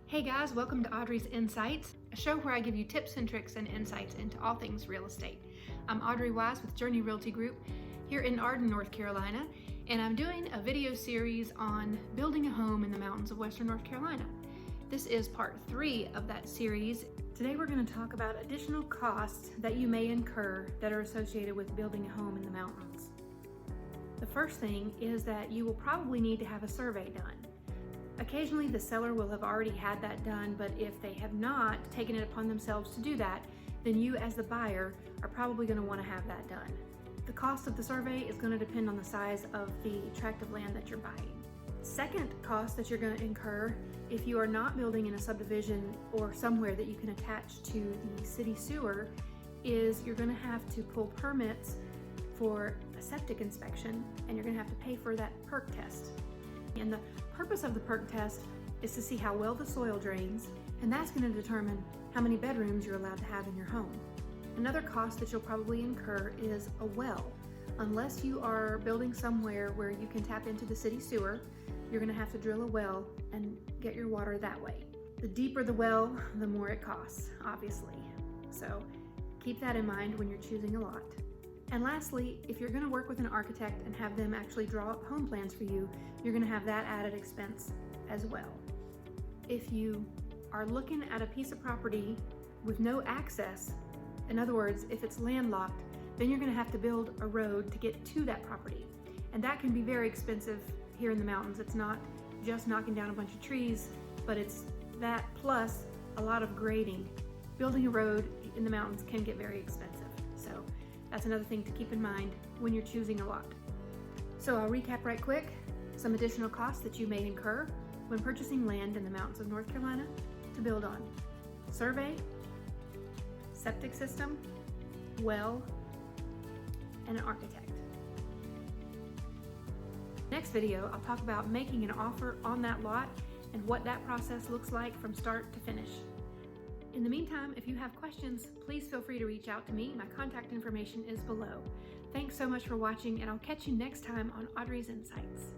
Hey guys, welcome to Audrey's Insights, a show where I give you tips and tricks and insights into all things real estate. I'm Audrey Wise with Journey Realty Group here in Arden, North Carolina, and I'm doing a video series on building a home in the mountains of Western North Carolina. This is part 3 of that series. Today we're going to talk about additional costs that you may incur that are associated with building a home in the mountains. The first thing is that you will probably need to have a survey done. Occasionally the seller will have already had that done, but if they have not taken it upon themselves to do that, then you as the buyer are probably going to want to have that done. The cost of the survey is going to depend on the size of the tract of land that you're buying. Second cost that you're going to incur if you are not building in a subdivision or somewhere that you can attach to the city sewer is you're going to have to pull permits for a septic inspection, and you're going to have to pay for that PERC test. And the purpose of the PERC test is to see how well the soil drains, and that's going to determine how many bedrooms you're allowed to have in your home. Another cost that you'll probably incur is a well. Unless you are building somewhere where you can tap into the city sewer, you're going to have to drill a well and get your water that way. The deeper the well, the more it costs, obviously. So keep that in mind when you're choosing a lot. And lastly, if you're going to work with an architect and have them actually draw up home plans for you, you're going to have that added expense as well. If you are looking at a piece of property with no access, in other words, if it's landlocked, then you're going to have to build a road to get to that property. And that can be very expensive here in the mountains. It's not just knocking down a bunch of trees, but it's that plus a lot of grading. Building a road in the mountains can get very expensive. So that's another thing to keep in mind when you're choosing a lot. So I'll recap right quick some additional costs that you may incur when purchasing land in the mountains of North Carolina to build on. Survey, septic system, well, and an architect. Next video, I'll talk about making an offer on that lot and what that process looks like from start to finish. In the meantime, if you have questions, please feel free to reach out to me. My contact information is below. Thanks so much for watching, and I'll catch you next time on Audrey's Insights.